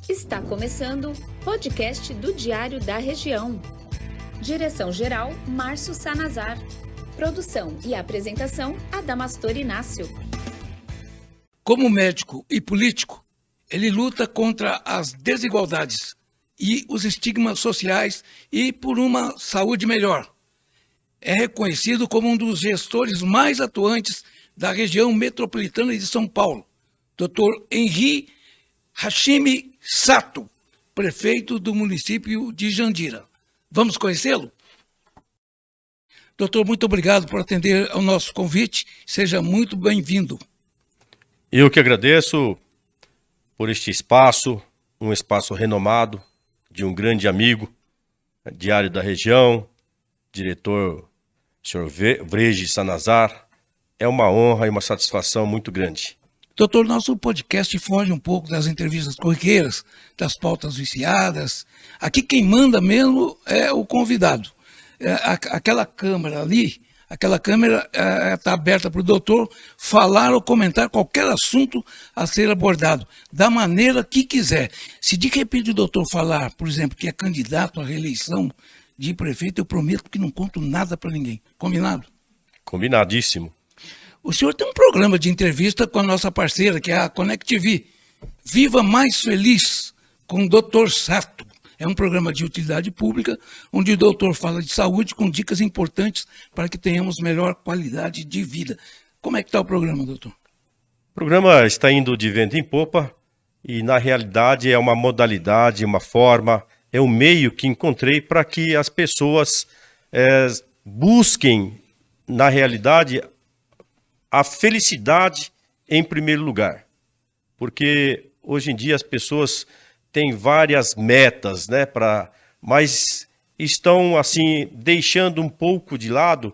Está começando o podcast do Diário da Região. Direção-geral, Márcio Sanazar. Produção e apresentação, Adamastor Inácio. Como médico e político, ele luta contra as desigualdades e os estigmas sociais e por uma saúde melhor. É reconhecido como um dos gestores mais atuantes da região metropolitana de São Paulo, Dr. Henri Hashimi Sato, prefeito do município de Jandira. Vamos conhecê-lo? Doutor, muito obrigado por atender ao nosso convite. Seja muito bem-vindo. Eu que agradeço por este espaço, um espaço renomado, de um grande amigo, diário da região, diretor Sr. Vrege Sanazar. É uma honra e uma satisfação muito grande. Doutor, nosso podcast foge um pouco das entrevistas corriqueiras, das pautas viciadas. Aqui quem manda mesmo é o convidado. Aquela câmera ali, está aberta para o doutor falar ou comentar qualquer assunto a ser abordado, da maneira que quiser. Se de repente o doutor falar, por exemplo, que é candidato à reeleição de prefeito, eu prometo que não conto nada para ninguém. Combinado? Combinadíssimo. O senhor tem um programa de entrevista com a nossa parceira, que é a Connect TV. Viva Mais Feliz, com o Dr. Sato. É um programa de utilidade pública, onde o doutor fala de saúde com dicas importantes para que tenhamos melhor qualidade de vida. Como é que está o programa, doutor? O programa está indo de vento em popa e, na realidade, é uma modalidade, uma forma, é um meio que encontrei para que as pessoas busquem, na realidade, a felicidade em primeiro lugar. Porque hoje em dia as pessoas têm várias metas, né, mas estão assim deixando um pouco de lado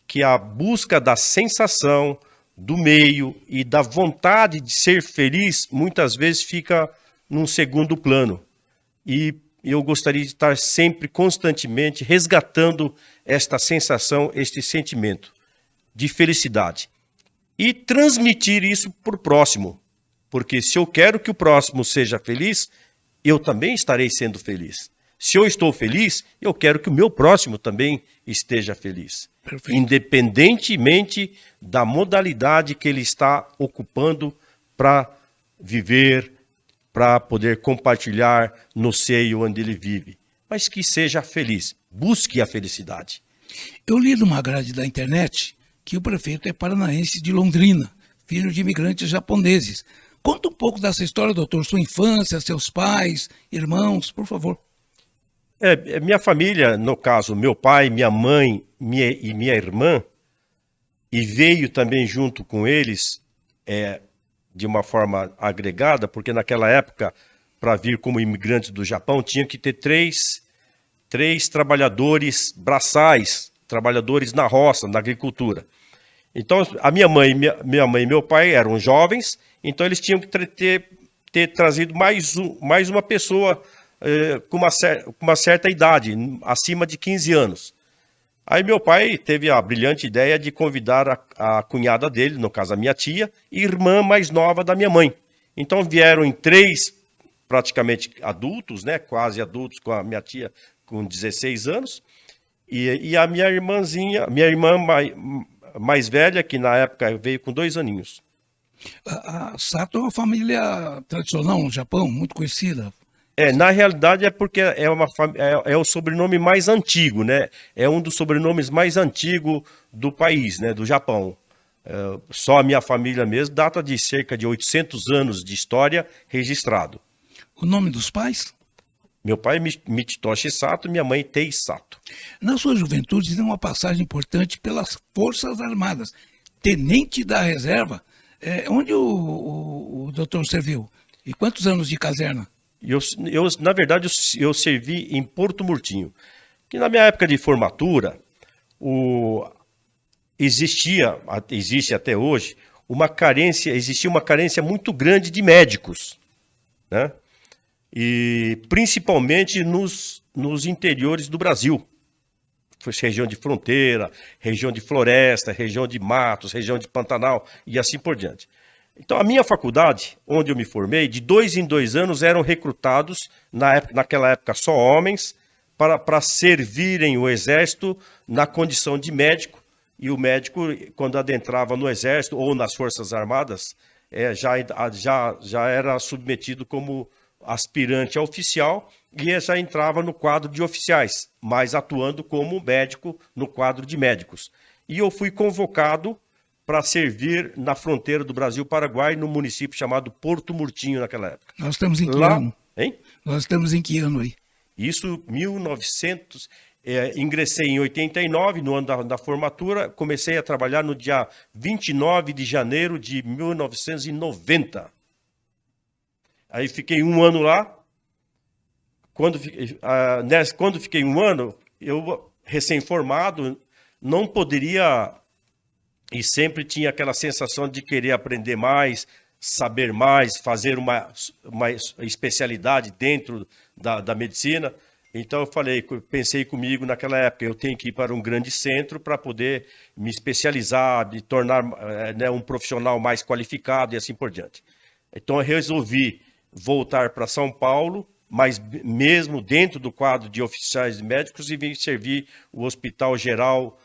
que a busca da sensação, do meio e da vontade de ser feliz muitas vezes fica num segundo plano. E eu gostaria de estar sempre, constantemente, resgatando esta sensação, este sentimento de felicidade. E transmitir isso para o próximo. Porque se eu quero que o próximo seja feliz, eu também estarei sendo feliz. Se eu estou feliz, eu quero que o meu próximo também esteja feliz. Perfeito. Independentemente da modalidade que ele está ocupando para viver, para poder compartilhar no seio onde ele vive. Mas que seja feliz. Busque a felicidade. Eu li numa grade da internet que o prefeito é paranaense de Londrina, filho de imigrantes japoneses. Conta um pouco dessa história, doutor, sua infância, seus pais, irmãos, por favor. Minha família, no caso, meu pai, minha mãe e minha irmã, e veio também junto com eles, de uma forma agregada, porque naquela época, para vir como imigrantes do Japão, tinha que ter três trabalhadores braçais, trabalhadores na roça, na agricultura. Então, a minha mãe e meu pai eram jovens, então eles tinham que ter trazido mais uma pessoa com uma certa idade, acima de 15 anos. Aí meu pai teve a brilhante ideia de convidar a cunhada dele, no caso a minha tia, e irmã mais nova da minha mãe. Então vieram em 3 praticamente adultos, né, quase adultos, com a minha tia com 16 anos, e a minha irmã mais velha, que na época veio com 2 aninhos. A Sato é uma família tradicional no Japão, muito conhecida. Na realidade é porque é o sobrenome mais antigo, né? É um dos sobrenomes mais antigos do país, né? Do Japão. Só a minha família mesmo data de cerca de 800 anos de história registrado. O nome dos pais? Meu pai é Michitoshi Sato, minha mãe Tei Sato. Na sua juventude, tem uma passagem importante pelas Forças Armadas. Tenente da Reserva, onde o doutor serviu? E quantos anos de caserna? Na verdade, eu servi em Porto Murtinho. Que na minha época de formatura, existe até hoje, existia uma carência muito grande de médicos, né? E principalmente nos interiores do Brasil. Região de fronteira, região de floresta, região de matos, região de Pantanal e assim por diante. Então, a minha faculdade, onde eu me formei, de 2 em 2 anos eram recrutados, naquela época só homens, para servirem o exército na condição de médico. E o médico, quando adentrava no exército ou nas Forças Armadas, já era submetido como aspirante a oficial e já entrava no quadro de oficiais, mas atuando como médico no quadro de médicos. E eu fui convocado para servir na fronteira do Brasil-Paraguai, no município chamado Porto Murtinho, naquela época. Nós estamos em que Lá, ano? hein? Nós estamos em que ano aí? Isso, 1900, ingressei em 89, no ano da formatura, comecei a trabalhar no dia 29 de janeiro de 1990. Aí fiquei um ano lá. Quando fiquei um ano, eu, recém-formado, não poderia, e sempre tinha aquela sensação de querer aprender mais, saber mais, fazer uma especialidade dentro da medicina. Então eu pensei comigo naquela época, eu tenho que ir para um grande centro para poder me especializar, me tornar um profissional mais qualificado e assim por diante. Então eu resolvi voltar para São Paulo, mas mesmo dentro do quadro de oficiais médicos, e vim servir o Hospital Geral,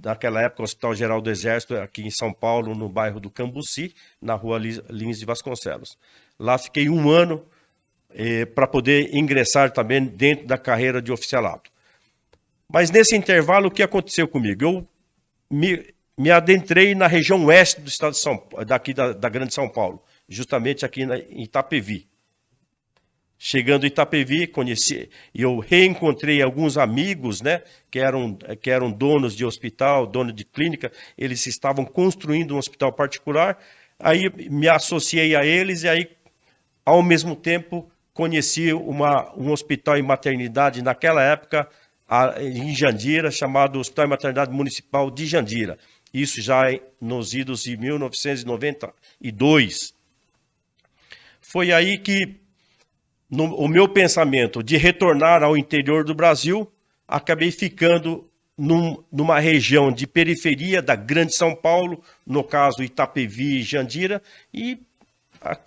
naquela época o Hospital Geral do Exército, aqui em São Paulo, no bairro do Cambuci, na rua Lins de Vasconcelos. Lá fiquei um ano para poder ingressar também dentro da carreira de oficialato. Mas nesse intervalo, o que aconteceu comigo? Eu me adentrei na região oeste do estado de São Paulo, daqui da Grande São Paulo, justamente aqui em Itapevi. Chegando em Itapevi, eu reencontrei alguns amigos, né, que eram donos de hospital, donos de clínica. Eles estavam construindo um hospital particular. Aí me associei a eles e aí, ao mesmo tempo, conheci um hospital e maternidade naquela época em Jandira, chamado Hospital e Maternidade Municipal de Jandira. Isso já nos idos de 1992. Foi aí que o meu pensamento de retornar ao interior do Brasil, acabei ficando numa região de periferia da Grande São Paulo, no caso Itapevi e Jandira, e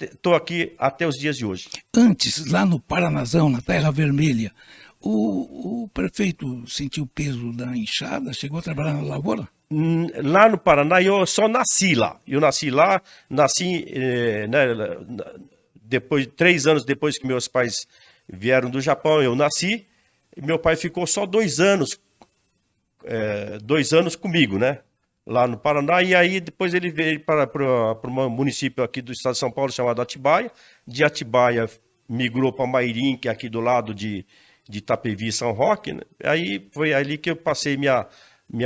estou aqui até os dias de hoje. Antes, lá no Paranazão, na Terra Vermelha, o prefeito sentiu o peso da enxada, chegou a trabalhar na lavoura? Lá no Paraná, eu só nasci lá. Eu nasci lá, depois, 3 anos depois que meus pais vieram do Japão, eu nasci. E meu pai ficou só 2 anos, 2 anos comigo, né? Lá no Paraná. E aí depois ele veio para um município aqui do estado de São Paulo chamado Atibaia. De Atibaia migrou para Mairim, que é aqui do lado de Itapevi e São Roque, né? Aí foi ali que eu passei minha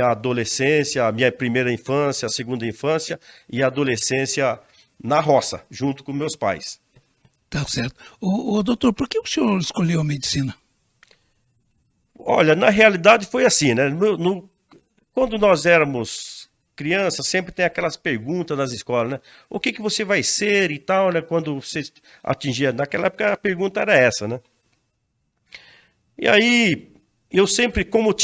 adolescência, a minha primeira infância, a segunda infância e a adolescência na roça, junto com meus pais. Tá certo. Doutor, por que o senhor escolheu a medicina? Olha, na realidade foi assim, né? Quando nós éramos crianças, sempre tem aquelas perguntas nas escolas, né? O que você vai ser e tal, né? Quando você atingia... Naquela época a pergunta era essa, né? E aí, eu sempre, como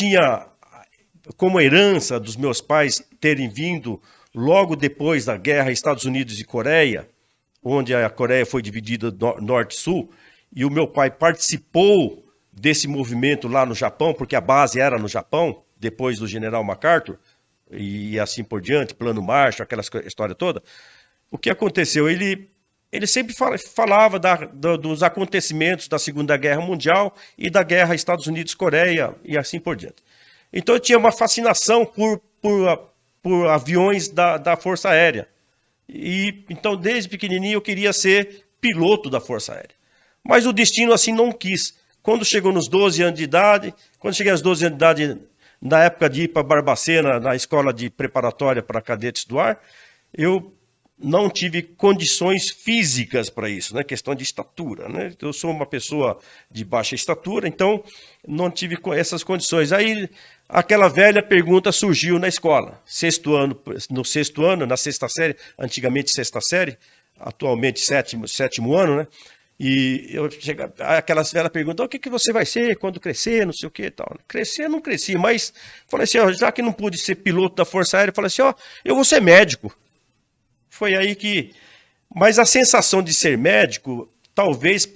herança dos meus pais terem vindo logo depois da guerra Estados Unidos e Coreia, onde a Coreia foi dividida norte e sul, e o meu pai participou desse movimento lá no Japão, porque a base era no Japão, depois do General MacArthur, e assim por diante, Plano Marshall, aquela história toda. O que aconteceu? Ele sempre falava dos acontecimentos da Segunda Guerra Mundial e da guerra Estados Unidos-Coreia, e assim por diante. Então eu tinha uma fascinação por aviões da Força Aérea. E então, desde pequenininho, eu queria ser piloto da Força Aérea. Mas o destino assim não quis. Quando chegou nos 12 anos de idade, quando cheguei aos 12 anos de idade, na época de ir para Barbacena, na escola de preparatória para cadetes do ar, eu não tive condições físicas para isso, né? Questão de estatura, né? Eu sou uma pessoa de baixa estatura, então não tive essas condições. Aí aquela velha pergunta surgiu na escola. No sexto ano, na sexta série, antigamente sexta série, atualmente sétimo ano, né? E eu chego, aquela velha pergunta: o que você vai ser quando crescer, não sei o que e tal. Crescer, eu não cresci, mas falei assim, ó, já que não pude ser piloto da Força Aérea, falei assim, ó, eu vou ser médico. Foi aí que Mas a sensação de ser médico, talvez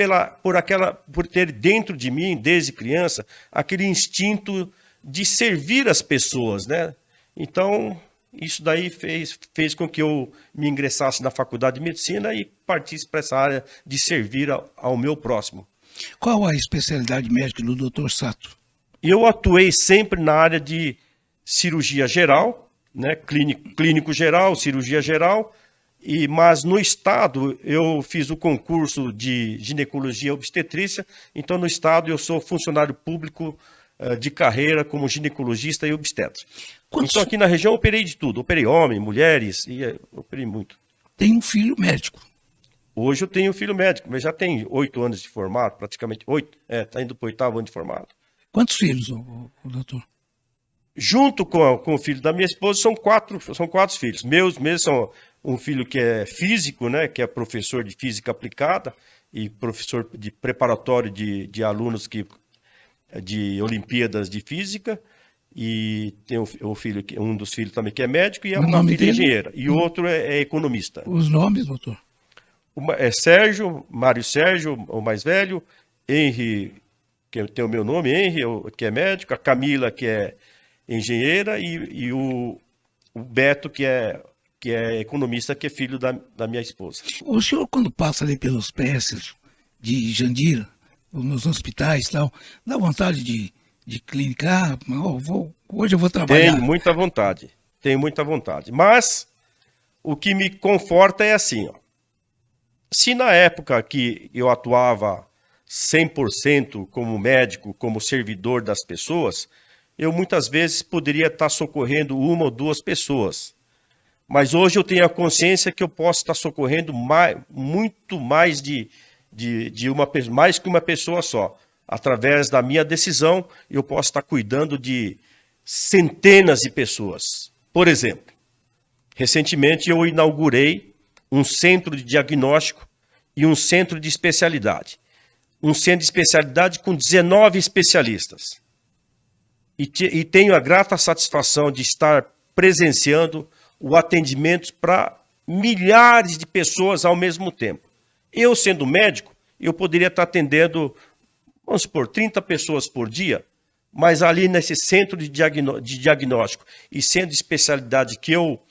por ter dentro de mim, desde criança, aquele instinto de servir as pessoas, né? Então, isso daí fez com que eu me ingressasse na faculdade de medicina e partisse para essa área de servir ao meu próximo. Qual a especialidade médica do Dr. Sato? Eu atuei sempre na área de cirurgia geral, né? Clínico geral, cirurgia geral, mas no estado eu fiz o concurso de ginecologia e obstetrícia, então no estado eu sou funcionário público de carreira como ginecologista e obstetra. Então aqui na região eu operei de tudo, operei homens, mulheres, operei muito. Tem um filho médico. Hoje eu tenho um filho médico, mas já tem 8 anos de formado, praticamente 8, está indo para o 8º ano de formado. Quantos filhos, o doutor? Junto com o filho da minha esposa, são quatro filhos. Meus são um filho que é físico, né, que é professor de física aplicada e professor de preparatório de alunos de Olimpíadas de Física. E tem um dos filhos também que é médico e uma filha engenheira. E o outro é economista. Os nomes, doutor? Sérgio, Mário Sérgio, o mais velho, Henri, que tem o meu nome, Henri, que é médico, a Camila, que é engenheira, e o Beto, que é economista, que é filho da minha esposa. O senhor, quando passa ali pelos PS de Jandira, nos hospitais e tal, dá vontade de clinicar? Hoje eu vou trabalhar. Tenho muita vontade. Mas o que me conforta é assim, ó. Se na época que eu atuava 100% como médico, como servidor das pessoas, eu muitas vezes poderia estar socorrendo 1 ou 2 pessoas. Mas hoje eu tenho a consciência que eu posso estar socorrendo muito mais mais que uma pessoa só. Através da minha decisão, eu posso estar cuidando de centenas de pessoas. Por exemplo, recentemente eu inaugurei um centro de diagnóstico e um centro de especialidade. Um centro de especialidade com 19 especialistas. E tenho a grata satisfação de estar presenciando o atendimento para milhares de pessoas ao mesmo tempo. Eu, sendo médico, eu poderia estar atendendo, vamos supor, 30 pessoas por dia, mas ali nesse centro de diagnóstico e centro de especialidade que eu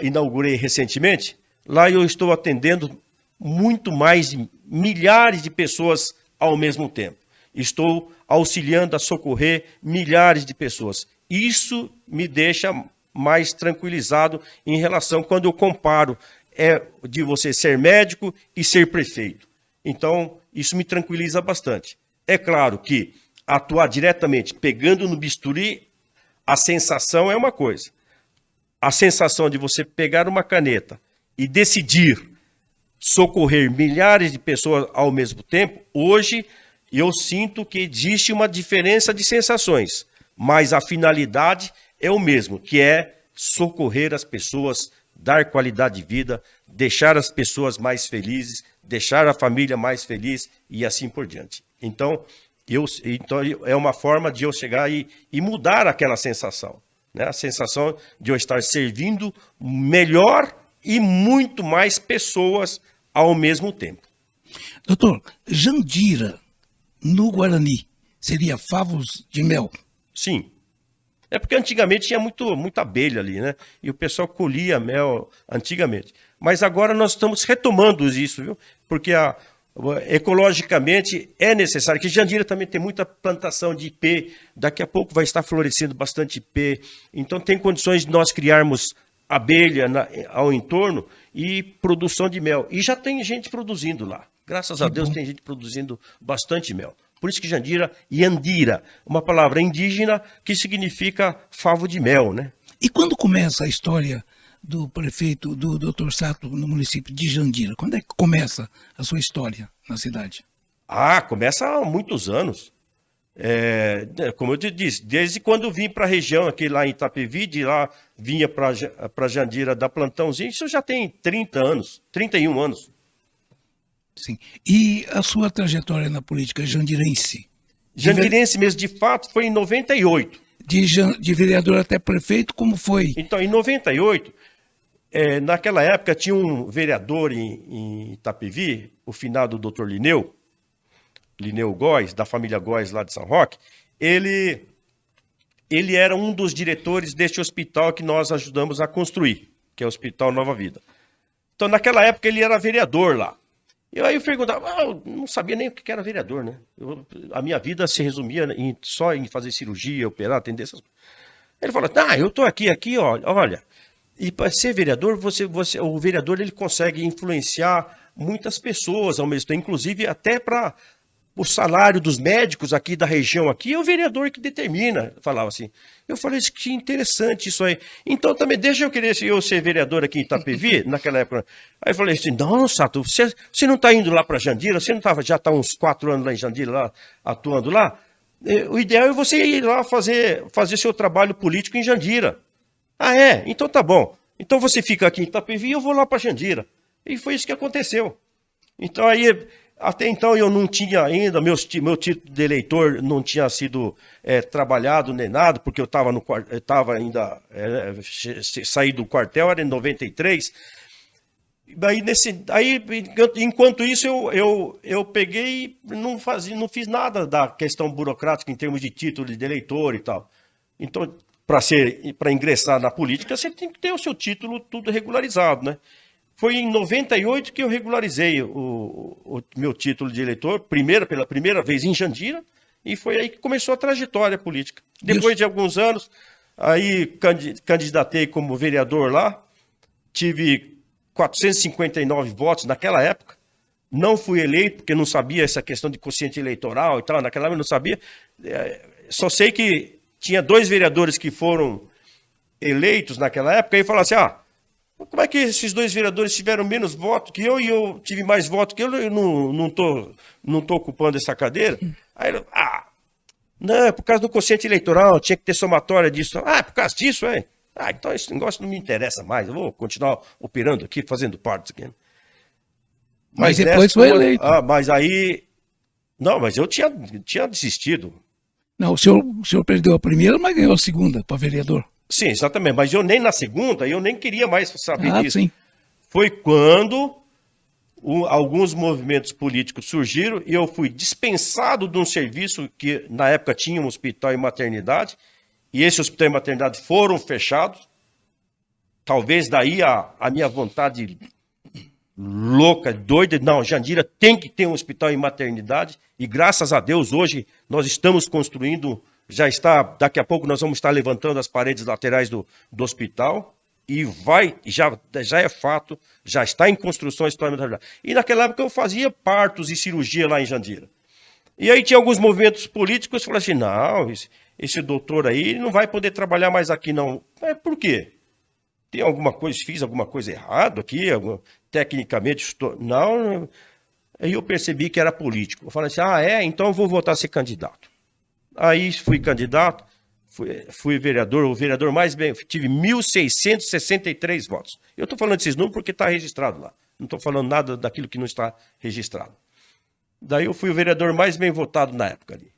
inaugurei recentemente, lá eu estou atendendo muito mais de milhares de pessoas ao mesmo tempo. Estou auxiliando a socorrer milhares de pessoas. Isso me deixa mais tranquilizado em relação quando eu comparo de você ser médico e ser prefeito. Então, isso me tranquiliza bastante. É claro que atuar diretamente, pegando no bisturi, a sensação é uma coisa. A sensação de você pegar uma caneta e decidir socorrer milhares de pessoas ao mesmo tempo, hoje eu sinto que existe uma diferença de sensações, mas a finalidade é o mesmo, que é socorrer as pessoas, dar qualidade de vida, deixar as pessoas mais felizes, deixar a família mais feliz e assim por diante. Então é uma forma de eu chegar e mudar aquela sensação, né? A sensação de eu estar servindo melhor e muito mais pessoas ao mesmo tempo. Doutor, Jandira, no Guarani, seria favos de mel? Sim. É porque antigamente tinha muita abelha ali, né? E o pessoal colhia mel antigamente. Mas agora nós estamos retomando isso, viu? Porque ecologicamente é necessário, que Jandira também tem muita plantação de ipê, daqui a pouco vai estar florescendo bastante ipê, então tem condições de nós criarmos abelha ao entorno e produção de mel. E já tem gente produzindo lá. Graças a Deus tem gente produzindo bastante mel. Por isso que Jandira, Yandira, uma palavra indígena que significa favo de mel, né? E quando começa a história do prefeito, do Dr. Sato, no município de Jandira? Quando é que começa a sua história na cidade? Começa há muitos anos. Como eu te disse, desde quando eu vim para a região, aqui lá em Itapevi, de lá vinha para Jandira dar plantãozinho, isso já tem 31 anos. Sim. E a sua trajetória na política jandirense? Jandirense mesmo, de fato, foi em 98. De vereador até prefeito, como foi? Então, em 98, naquela época tinha um vereador em Itapevi, o finado doutor Lineu Góes, da família Góes lá de São Roque. Ele era um dos diretores deste hospital que nós ajudamos a construir, que é o Hospital Nova Vida. Então, naquela época, ele era vereador lá. E aí eu perguntava, eu não sabia nem o que era vereador, né? A minha vida se resumia só em fazer cirurgia, operar, atender essas coisas. Ele falou, eu tô aqui, olha. E para ser vereador, o vereador ele consegue influenciar muitas pessoas ao mesmo tempo, inclusive até para o salário dos médicos aqui da região aqui, é o vereador que determina, falava assim. Eu falei, que interessante isso aí. Então também deixa eu ser vereador aqui em Itapevi, naquela época. Aí eu falei assim, não, Sato, você não está indo lá para Jandira? Você não já está uns 4 anos lá em Jandira, lá, atuando lá? O ideal é você ir lá fazer seu trabalho político em Jandira. Ah, é? Então tá bom. Então você fica aqui em Itapevi e eu vou lá para Jandira. E foi isso que aconteceu. Então aí, até então eu não tinha ainda, meu título de eleitor não tinha sido trabalhado nem nada, porque eu estava ainda, saí do quartel, era em 93. Enquanto isso, eu peguei e não fiz nada da questão burocrática em termos de título de eleitor e tal. Então, para ingressar na política, você tem que ter o seu título tudo regularizado, né? Foi em 98 que eu regularizei o meu título de eleitor, pela primeira vez em Jandira, e foi aí que começou a trajetória política. Depois de alguns anos, aí candidatei como vereador lá, tive 459 votos naquela época, não fui eleito, porque não sabia essa questão de quociente eleitoral e tal, naquela época eu não sabia, só sei que tinha 2 vereadores que foram eleitos naquela época, e falaram assim, como é que esses 2 vereadores tiveram menos votos que eu e eu tive mais votos que eu não tô ocupando essa cadeira? Aí ele, não, é por causa do quociente eleitoral, tinha que ter somatória disso. É por causa disso, é? Então esse negócio não me interessa mais, eu vou continuar operando aqui, fazendo parte aqui. Mas depois foi eleito. Mas aí... Não, mas eu tinha desistido. Não, o senhor perdeu a primeira, mas ganhou a segunda para vereador. Sim, exatamente, mas eu nem na segunda, eu nem queria mais saber disso. Sim. Foi quando alguns movimentos políticos surgiram e eu fui dispensado de um serviço que na época tinha um hospital e maternidade, e esse hospital e maternidade foram fechados. Talvez daí a minha vontade louca, doida, não, Jandira tem que ter um hospital e maternidade, e graças a Deus hoje nós estamos construindo, daqui a pouco nós vamos estar levantando as paredes laterais do hospital, e já é fato, já está em construção a hospital e maternidade. E naquela época eu fazia partos e cirurgia lá em Jandira. E aí tinha alguns movimentos políticos que falaram assim, não, esse doutor aí não vai poder trabalhar mais aqui não. Por quê? Tem alguma coisa, fiz alguma coisa errada aqui? Tecnicamente, não. Aí eu percebi que era político. Eu falei assim, então eu vou voltar a ser candidato. Aí fui candidato, fui vereador, o vereador mais bem, tive 1.663 votos. Eu estou falando desses números porque está registrado lá. Não estou falando nada daquilo que não está registrado. Daí eu fui o vereador mais bem votado na época ali.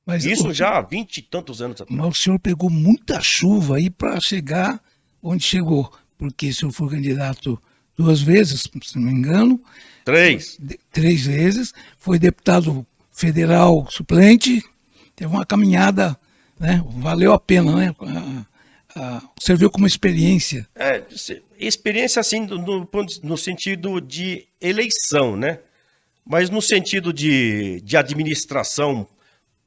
Mas isso já há 20 e tantos anos atrás. Mas o senhor pegou muita chuva aí para chegar onde chegou, porque o senhor foi candidato 2 vezes, se não me engano. 3. 3 vezes, foi deputado federal suplente, teve uma caminhada, né? Valeu a pena, né? Serviu como experiência. Experiência assim no sentido de eleição, né? Mas no sentido de administração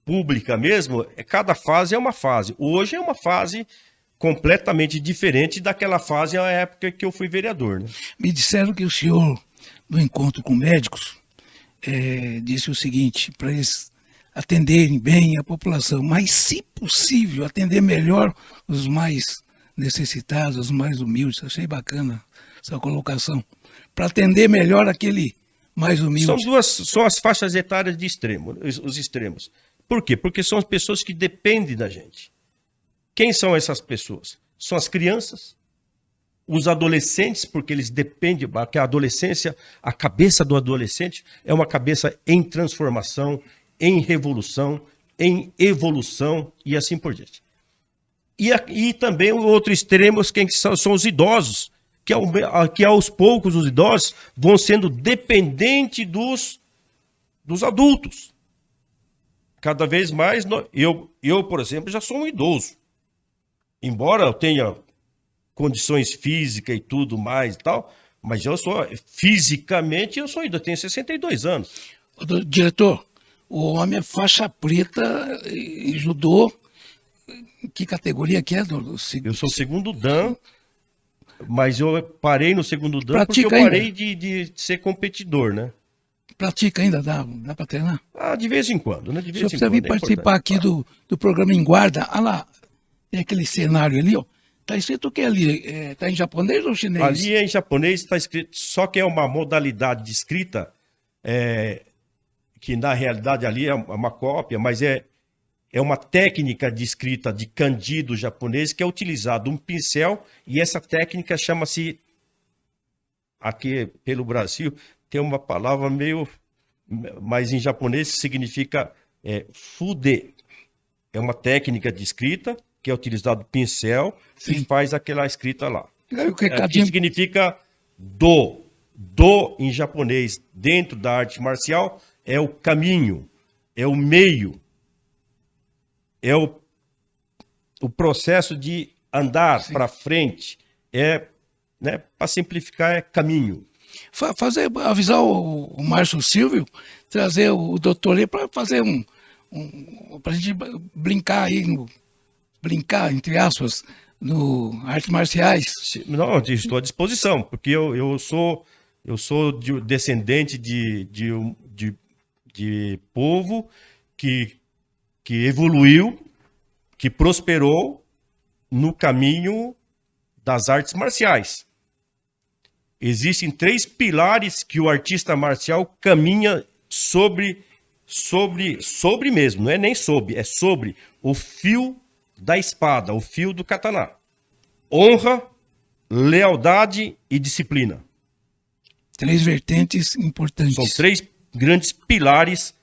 pública mesmo, cada fase é uma fase. Hoje é uma fase completamente diferente daquela fase, a época que eu fui vereador, né? Me disseram que o senhor, no encontro com médicos, disse o seguinte, para eles atenderem bem a população, mas, se possível, atender melhor os mais necessitados, os mais humildes. Achei bacana essa colocação. Para atender melhor aquele mais humilde. São as faixas etárias de extremo, os extremos. Por quê? Porque são as pessoas que dependem da gente. Quem são essas pessoas? São as crianças, os adolescentes, porque eles dependem, porque a adolescência, a cabeça do adolescente é uma cabeça em transformação, em revolução, em evolução e assim por diante. E também o outro extremo, quem são os idosos, que aos poucos os idosos vão sendo dependentes dos adultos. Cada vez mais, eu, por exemplo, já sou um idoso. Embora eu tenha condições físicas e tudo mais e tal, mas fisicamente eu sou idoso, eu tenho 62 anos. Diretor, o homem é faixa preta em judô. Que categoria que é? Eu sou segundo dan, mas eu parei no segundo dan Pratica porque eu parei ainda? de ser competidor, né? Pratica ainda? Dá para treinar? De vez em quando, né? De O vez senhor em precisa quando. vir participar aqui do programa Em Guarda. Olha lá, tem aquele cenário ali, ó. Tá escrito o que ali? Tá em japonês ou chinês? Ali em japonês está escrito, só que é uma modalidade de escrita, que na realidade ali é uma cópia, mas é uma técnica de escrita de kanji do japonês que é utilizado um pincel, e essa técnica chama-se, aqui pelo Brasil, tem uma palavra meio, mas em japonês significa fude. É uma técnica de escrita que é utilizado pincel e faz aquela escrita lá. Que significa do. Do em japonês, dentro da arte marcial, é o caminho, é o meio, é o processo de andar para frente, né, para simplificar, é caminho. Avisar o Márcio Silvio, trazer o doutor aí para fazer para a gente brincar aí, brincar, entre aspas, no artes marciais. Não, estou à disposição, porque eu sou descendente de povo que evoluiu, que prosperou no caminho das artes marciais. Existem 3 pilares que o artista marcial caminha sobre mesmo, não é nem é sobre o fio da espada, o fio do katana. Honra, lealdade e disciplina. 3 vertentes importantes. São 3 grandes pilares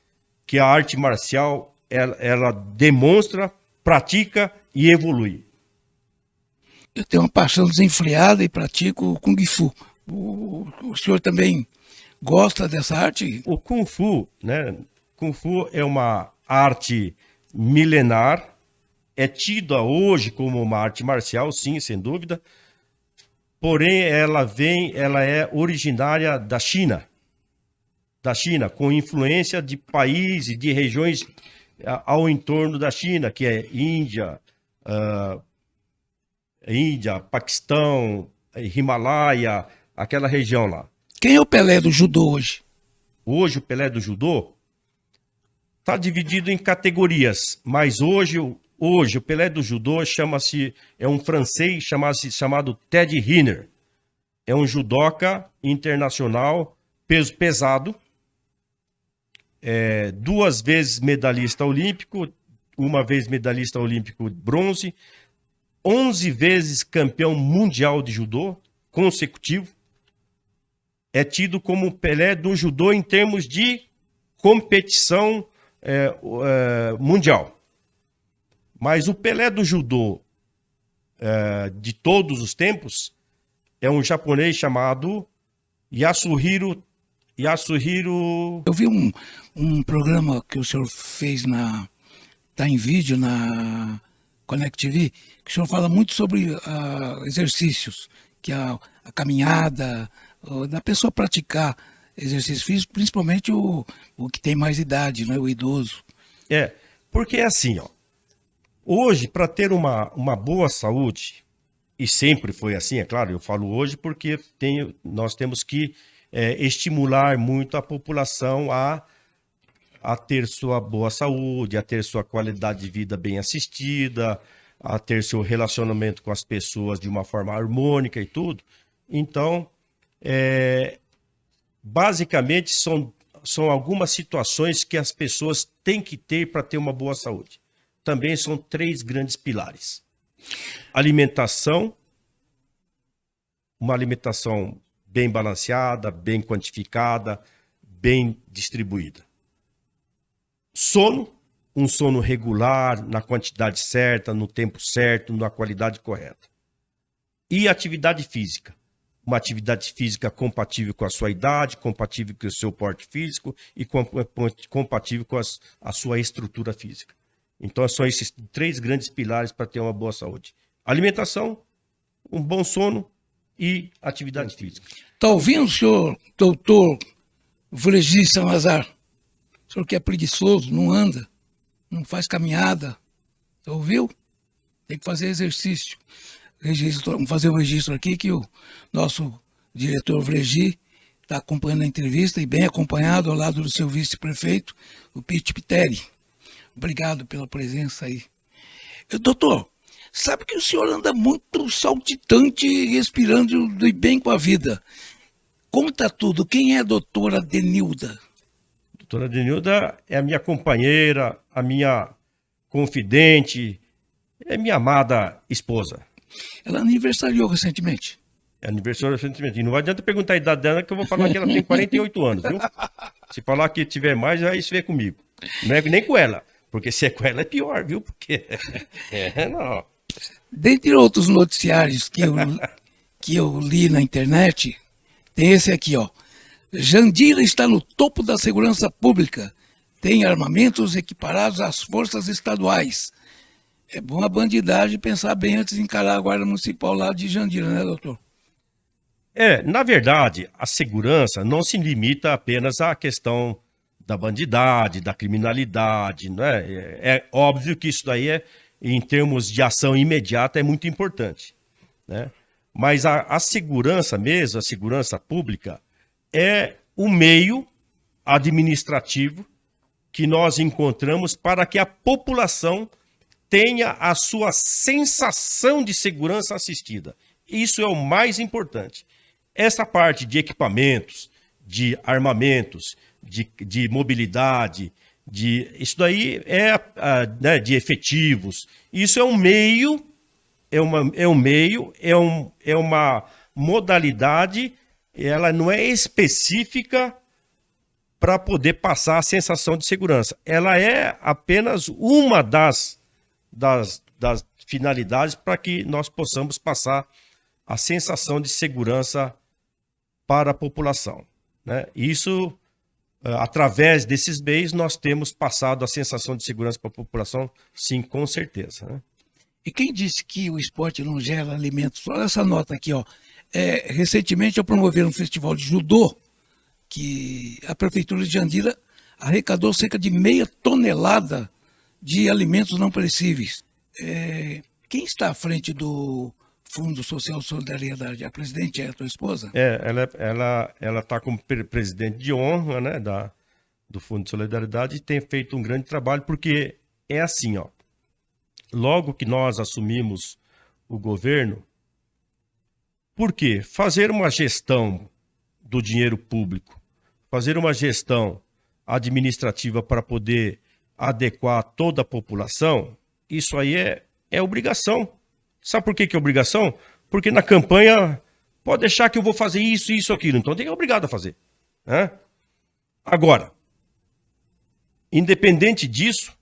que a arte marcial ela demonstra, pratica e evolui. Eu tenho uma paixão desenfreada e pratico Kung Fu. O senhor também gosta dessa arte? O Kung Fu, né? Kung Fu é uma arte milenar, é tida hoje como uma arte marcial, sim, sem dúvida. Porém, ela é originária da China, com influência de países, de regiões ao entorno da China, que é Índia, Paquistão, Himalaia, aquela região lá. Quem é o Pelé do judô hoje? Hoje o Pelé do judô está dividido em categorias, mas hoje o Pelé do judô é um francês chamado Ted Riner. É um judoca internacional, peso pesado, 2 vezes medalhista olímpico, 1 vez medalhista olímpico de bronze, 11 vezes campeão mundial de judô consecutivo. É tido como o Pelé do judô em termos de competição mundial. Mas o Pelé do judô de todos os tempos é um japonês chamado Yasuhiro. Eu vi um programa que o senhor fez tá em vídeo na Connect TV, que o senhor fala muito sobre exercícios, que a caminhada, da pessoa praticar exercício físico, principalmente o que tem mais idade, né, o idoso. Porque é assim, ó. Hoje, para ter uma boa saúde, e sempre foi assim, é claro, eu falo hoje porque nós temos que estimular muito a população a ter sua boa saúde, a ter sua qualidade de vida bem assistida, a ter seu relacionamento com as pessoas de uma forma harmônica e tudo. Então, basicamente, são algumas situações que as pessoas têm que ter para ter uma boa saúde. Também são 3 grandes pilares. Alimentação, uma alimentação bem balanceada, bem quantificada, bem distribuída. Sono, um sono regular, na quantidade certa, no tempo certo, na qualidade correta. E atividade física. uma atividade física compatível com a sua idade, compatível com o seu porte físico e compatível com a sua estrutura física. Então, são esses 3 grandes pilares para ter uma boa saúde: alimentação, um bom sono e atividade física. Está ouvindo, senhor doutor Fregi Salazar? O senhor que é preguiçoso, não anda, não faz caminhada, você ouviu? Tem que fazer exercício. Vamos fazer um registro aqui que o nosso diretor Fregi está acompanhando a entrevista e bem acompanhado ao lado do seu vice-prefeito, o Pete Piteri. Obrigado pela presença aí. Doutor, sabe que o senhor anda muito saltitante, respirando bem com a vida. Conta tudo. Quem é a doutora Denilda? Doutora Denilda é a minha companheira, a minha confidente, é minha amada esposa. Ela aniversariou recentemente. Aniversário recentemente. E não adianta perguntar a idade dela, que eu vou falar que ela tem 48 anos, viu? Se falar que tiver mais, aí isso vê comigo. Não é nem com ela. Porque se é com ela é pior, viu? Porque. Não. Dentre outros noticiários que eu li na internet, tem esse aqui, ó. Jandira está no topo da segurança pública. Tem armamentos equiparados às forças estaduais. É bom a bandidagem pensar bem antes de encarar a Guarda Municipal lá de Jandira, né, doutor? Na verdade, a segurança não se limita apenas à questão da bandidagem, da criminalidade, né? É óbvio que isso daí em termos de ação imediata, é muito importante, né? Mas a segurança mesmo, a segurança pública, é o meio administrativo que nós encontramos para que a população tenha a sua sensação de segurança assistida. Isso é o mais importante. Essa parte de equipamentos, de armamentos, de mobilidade, isso daí né, de efetivos. Isso é um meio, é uma modalidade, ela não é específica para poder passar a sensação de segurança. Ela é apenas uma das finalidades para que nós possamos passar a sensação de segurança para a população, né? Isso, através desses meios, nós temos passado a sensação de segurança para a população, sim, com certeza, né? E quem disse que o esporte não gera alimentos? Olha essa nota aqui, ó. Recentemente eu promovi um festival de judô, que a Prefeitura de Jandira arrecadou cerca de 0,5 tonelada de alimentos não perecíveis. Quem está à frente do Fundo Social Solidariedade? A presidente é a tua esposa? Ela está como presidente de honra, né, do Fundo de Solidariedade, e tem feito um grande trabalho, porque é assim, ó. Logo que nós assumimos o governo, por quê? Fazer uma gestão do dinheiro público, fazer uma gestão administrativa para poder adequar toda a população, isso aí é obrigação. Sabe por que é obrigação? Porque na campanha pode deixar que eu vou fazer isso, isso, aquilo. Então tem que ser obrigado a fazer, né? Agora, independente disso,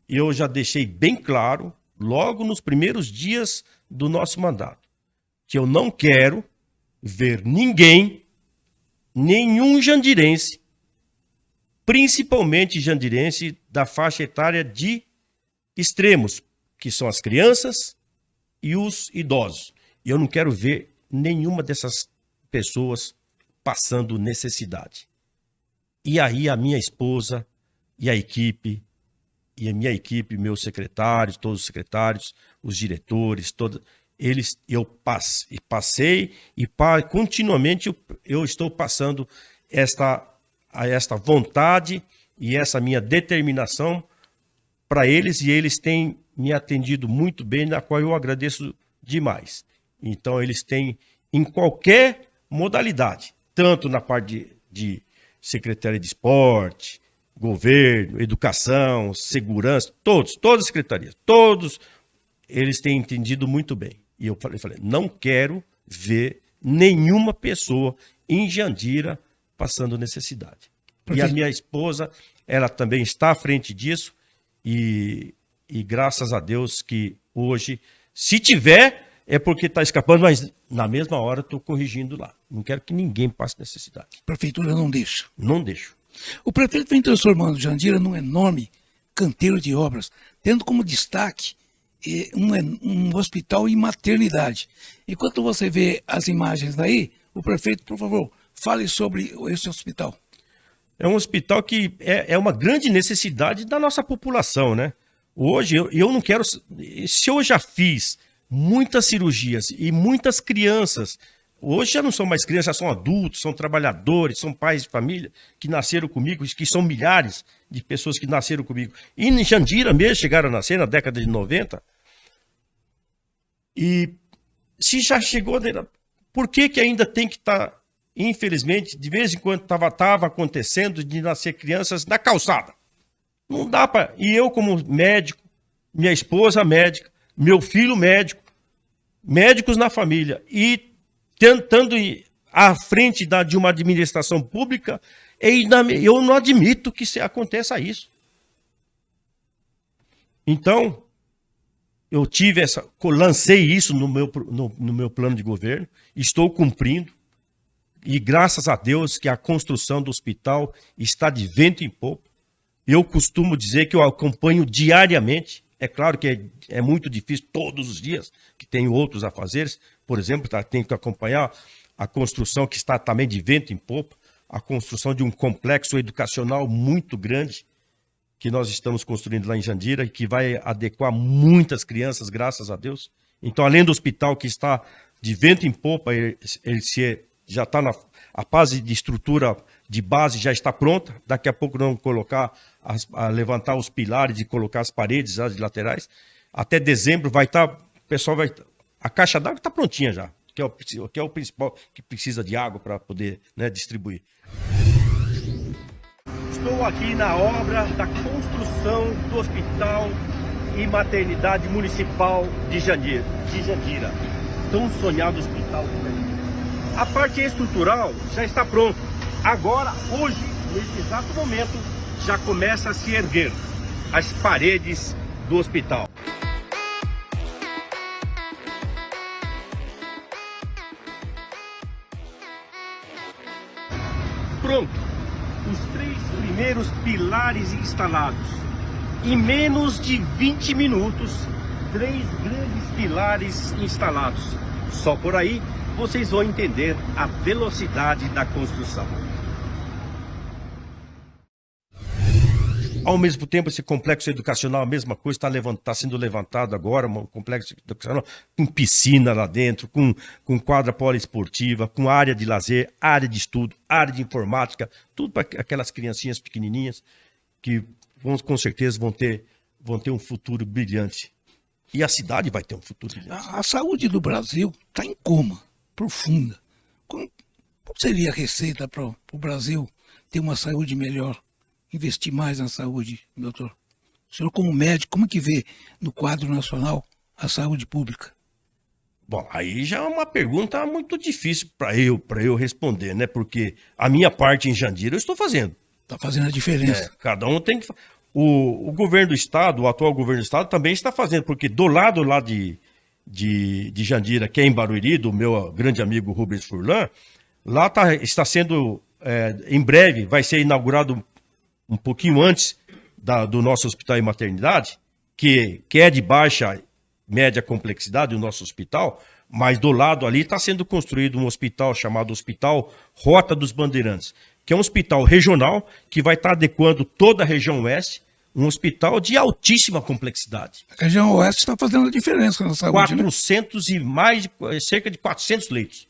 eu já deixei bem claro, logo nos primeiros dias do nosso mandato, que eu não quero ver nenhum jandirense, principalmente jandirense da faixa etária de extremos, que são as crianças e os idosos. E eu não quero ver nenhuma dessas pessoas passando necessidade. E aí a minha esposa e a minha equipe, meus secretários, todos os secretários, os diretores, eu passei e continuamente eu estou passando esta vontade e essa minha determinação para eles, e eles têm me atendido muito bem, na qual eu agradeço demais. Então eles têm, em qualquer modalidade, tanto na parte de Secretaria de Esporte, Governo, Educação, Segurança, todas as secretarias, todos eles têm entendido muito bem. E eu falei, não quero ver nenhuma pessoa em Jandira passando necessidade. E a minha esposa, ela também está à frente disso, e graças a Deus que hoje, se tiver, é porque está escapando, mas na mesma hora estou corrigindo lá. Não quero que ninguém passe necessidade. A prefeitura não deixa. Não deixo. O prefeito vem transformando Jandira num enorme canteiro de obras, tendo como destaque um hospital e maternidade. Enquanto você vê as imagens daí, o prefeito, por favor, fale sobre esse hospital. É um hospital que é uma grande necessidade da nossa população, né? Hoje, eu não quero... Se eu já fiz muitas cirurgias e muitas crianças, hoje já não são mais crianças, já são adultos, são trabalhadores, são pais de família que nasceram comigo, que são milhares de pessoas que nasceram comigo. E em Jandira mesmo chegaram a nascer na década de 90. E se já chegou... Por que ainda tem que estar... Infelizmente, de vez em quando estava acontecendo de nascer crianças na calçada. Não dá para... E eu como médico, minha esposa médica, meu filho médico, médicos na família, e tentando ir à frente de uma administração pública, eu não admito que aconteça isso. Então, eu lancei isso no meu plano de governo, estou cumprindo, e graças a Deus que a construção do hospital está de vento em popa. Eu costumo dizer que eu acompanho diariamente. É claro que é muito difícil todos os dias, que tenho outros afazeres. Por exemplo, tenho que acompanhar a construção que está também de vento em popa, a construção de um complexo educacional muito grande, que nós estamos construindo lá em Jandira, e que vai adequar muitas crianças, graças a Deus. Então, além do hospital que está de vento em popa, já está a fase de estrutura de base já está pronta. Daqui a pouco vamos levantar os pilares e colocar as paredes, as laterais. Até dezembro vai estar, a caixa d'água está prontinha já, que é o principal, que precisa de água para poder, né, distribuir. Estou aqui na obra da construção do Hospital e Maternidade Municipal de Jandira. Tão sonhado hospital. A parte estrutural já está pronta. Agora, hoje, nesse exato momento, já começa a se erguer as paredes do hospital. Pronto. Os 3 primeiros pilares instalados. Em menos de 20 minutos, 3 grandes pilares instalados. Só por aí vocês vão entender a velocidade da construção. Ao mesmo tempo, esse complexo educacional, a mesma coisa, está sendo levantado agora, um complexo educacional com piscina lá dentro, com quadra poliesportiva, com área de lazer, área de estudo, área de informática, tudo para aquelas criancinhas pequenininhas que com certeza vão ter um futuro brilhante. E a cidade vai ter um futuro brilhante. A saúde do Brasil está em coma profunda. Qual seria a receita para o Brasil ter uma saúde melhor? Investir mais na saúde, doutor? O senhor, como médico, como que vê no quadro nacional a saúde pública? Bom, aí já é uma pergunta muito difícil para eu responder, né? Porque a minha parte em Jandira eu estou fazendo. Está fazendo a diferença. Cada um tem que... O governo do estado, o atual governo do estado também está fazendo, porque do lado lá de Jandira, que é em Barueri, do meu grande amigo Rubens Furlan, lá está sendo, em breve, vai ser inaugurado um pouquinho antes do nosso hospital e maternidade, que é de baixa, média complexidade, o nosso hospital, mas do lado ali está sendo construído um hospital chamado Hospital Rota dos Bandeirantes, que é um hospital regional que vai estar adequando toda a região oeste, um hospital de altíssima complexidade. A região oeste está fazendo a diferença na saúde, 400 e mais, cerca de 400 leitos.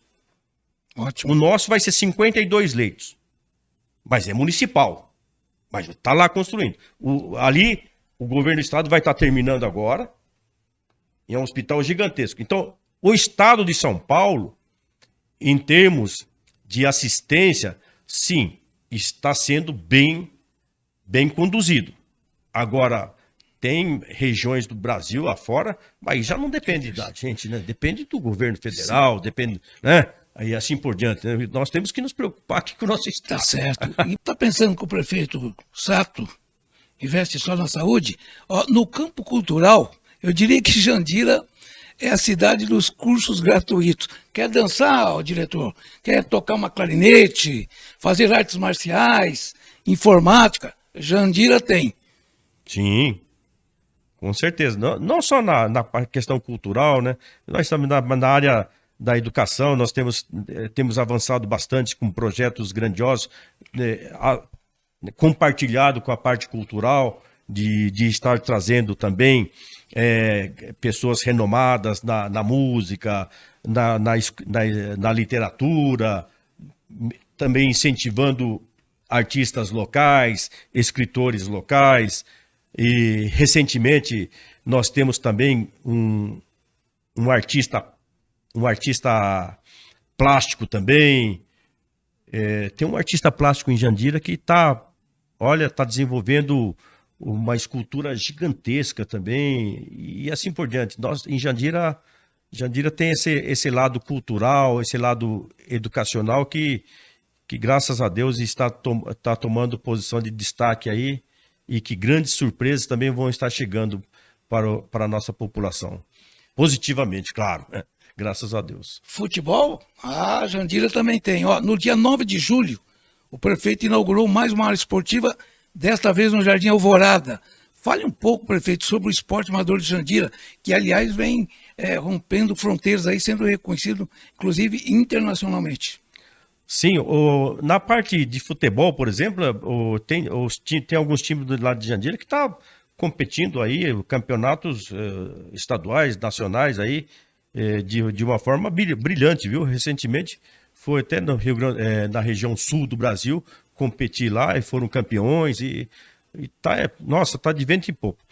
Ótimo. O nosso vai ser 52 leitos, mas é municipal. Mas está lá construindo. Ali, o governo do estado vai estar terminando agora. E é um hospital gigantesco. Então, o estado de São Paulo, em termos de assistência, sim, está sendo bem conduzido. Agora, tem regiões do Brasil afora, mas já não depende da gente, né? Depende do governo federal, depende, né? Aí assim por diante, né? Nós temos que nos preocupar aqui com o nosso estado. Tá certo. E está pensando que o prefeito Sato investe só na saúde? Ó, no campo cultural, eu diria que Jandira é a cidade dos cursos gratuitos. Quer dançar, ó, diretor? Quer tocar uma clarinete, fazer artes marciais, informática? Jandira tem. Sim, com certeza. Não só na questão cultural, né? Nós estamos na área da educação, nós temos avançado bastante com projetos grandiosos, compartilhado com a parte cultural, de estar trazendo também pessoas renomadas na música, na literatura, também incentivando artistas locais, escritores locais. E recentemente nós temos também um artista plástico também. Tem um artista plástico em Jandira que está desenvolvendo uma escultura gigantesca também, e assim por diante. Nós, em Jandira tem esse lado cultural, esse lado educacional que graças a Deus está tomando posição de destaque aí, e que grandes surpresas também vão estar chegando para a nossa população. Positivamente, claro, né? Graças a Deus. Futebol? Ah, Jandira também tem. Ó, no dia 9 de julho, o prefeito inaugurou mais uma área esportiva, desta vez no Jardim Alvorada. Fale um pouco, prefeito, sobre o esporte amador de Jandira, que, aliás, vem rompendo fronteiras aí, sendo reconhecido, inclusive, internacionalmente. Sim, na parte de futebol, por exemplo, tem alguns times do lado de Jandira que estão competindo aí, campeonatos estaduais, nacionais aí, de uma forma brilhante, viu? Recentemente foi até no Rio Grande, na região sul do Brasil, competir lá e foram campeões tá de vento em popa.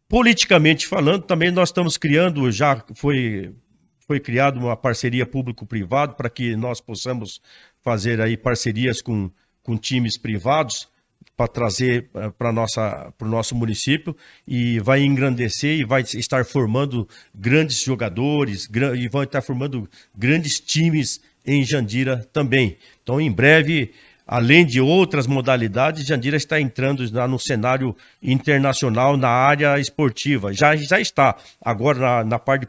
Politicamente falando, também nós estamos criando, já foi criada uma parceria público-privado para que nós possamos fazer aí parcerias com times privados para trazer para o nosso município, e vai engrandecer e vai estar formando grandes jogadores e vai estar formando grandes times em Jandira também. Então, em breve, além de outras modalidades, Jandira está entrando no cenário internacional na área esportiva. Já está. Agora, na parte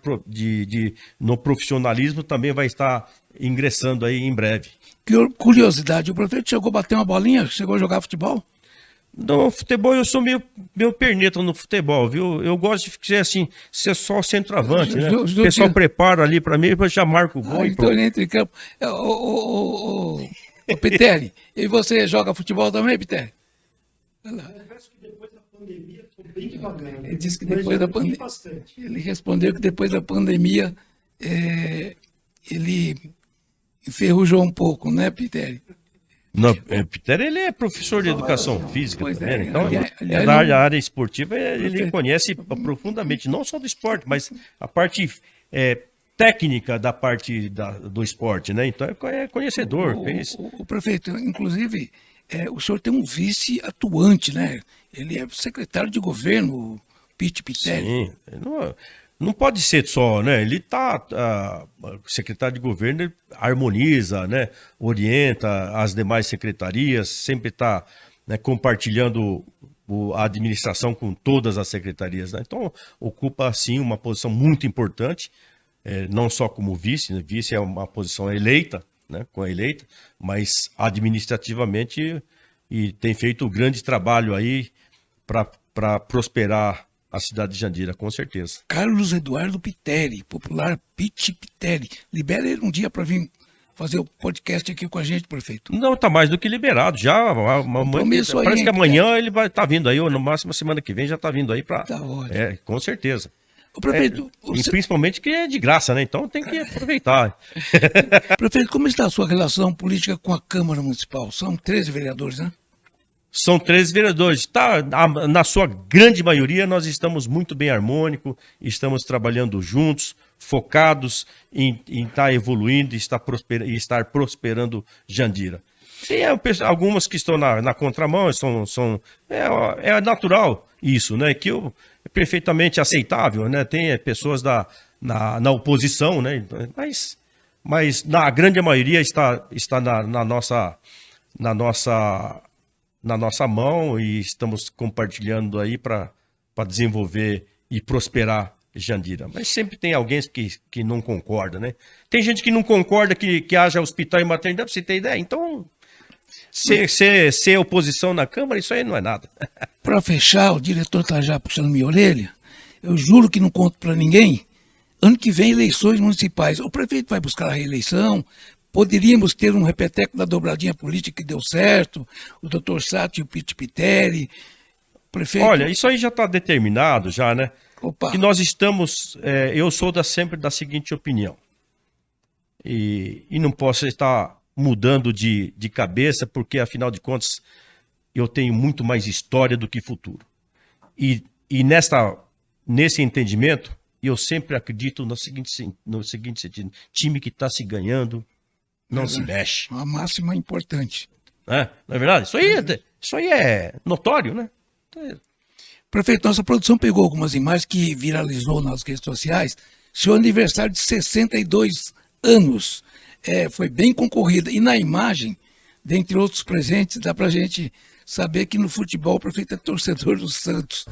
no profissionalismo, também vai estar ingressando aí em breve. Que curiosidade, o prefeito chegou a bater uma bolinha? Chegou a jogar futebol? No futebol, eu sou meio perneta no futebol, viu? Eu gosto de ser só centroavante, né? O pessoal prepara ali para mim, eu já marco o gol. Então ele entra em campo. Ô, Pitelli, e você joga futebol também, Pitelli? Confesso que depois da pandemia estou bem devagar. Ele disse que depois da pandemia. Ele respondeu que depois da pandemia ele enferrujou um pouco, né, Pitelli? Não, Pitelli, ele é professor de educação física também, né? Então, aliás, na área esportiva, ele conhece profundamente, não só do esporte, mas a parte técnica da parte do esporte, né? Então é conhecedor. O prefeito, inclusive, o senhor tem um vice atuante, né? Ele é secretário de governo, Pete Pitelli. Sim, não pode ser só, né? Ele secretário de governo, ele harmoniza, né? Orienta as demais secretarias, sempre está, né, compartilhando a administração com todas as secretarias, né? Então ocupa, sim, uma posição muito importante. Não só como vice, né? Vice é uma posição eleita, né? Mas administrativamente e tem feito um grande trabalho aí para prosperar a cidade de Jandira, com certeza. Carlos Eduardo Pitelli, popular Pete Pitelli. Libera ele um dia para vir fazer o podcast aqui com a gente, prefeito. Não, está mais do que liberado. Já parece que amanhã ele vai estar vindo aí, ou no máximo semana que vem já está vindo aí para. Tá ótimo. Com certeza. O prefeito, E principalmente que é de graça, né? Então tem que aproveitar. Prefeito, como está a sua relação política com a Câmara Municipal? São 13 vereadores, né? São 13 vereadores. Na sua grande maioria, nós estamos muito bem harmônicos, estamos trabalhando juntos, focados em estar evoluindo e estar prosperando Jandira. Tem algumas que estão na contramão, é natural isso, né? Que é perfeitamente aceitável, né? Tem pessoas na oposição, né? Mas na grande maioria está na nossa mão, e estamos compartilhando aí para desenvolver e prosperar Jandira. Mas sempre tem alguém que não concorda, né? Tem gente que não concorda que haja hospital e maternidade, pra você ter ideia. Então, ser oposição na Câmara, isso aí não é nada. Para fechar, o diretor está já puxando minha orelha. Eu juro que não conto para ninguém. Ano que vem, eleições municipais. O prefeito vai buscar a reeleição. Poderíamos ter um repeteco da dobradinha política que deu certo. O doutor Sato e o Piti Piteri. Prefeito... Olha, isso aí já está determinado, já, né? Opa. Que nós estamos... eu sou sempre da seguinte opinião. E não posso estar mudando de cabeça, porque, afinal de contas, eu tenho muito mais história do que futuro. E nesse entendimento, eu sempre acredito no seguinte sentido. Time que está se ganhando não se mexe. Uma máxima importante. Não é verdade? Isso aí é notório, né? Prefeito, nossa produção pegou algumas imagens que viralizou nas redes sociais. Seu aniversário de 62 anos. Foi bem concorrida. E na imagem, dentre outros presentes, dá pra gente saber que no futebol o prefeito é torcedor do Santos.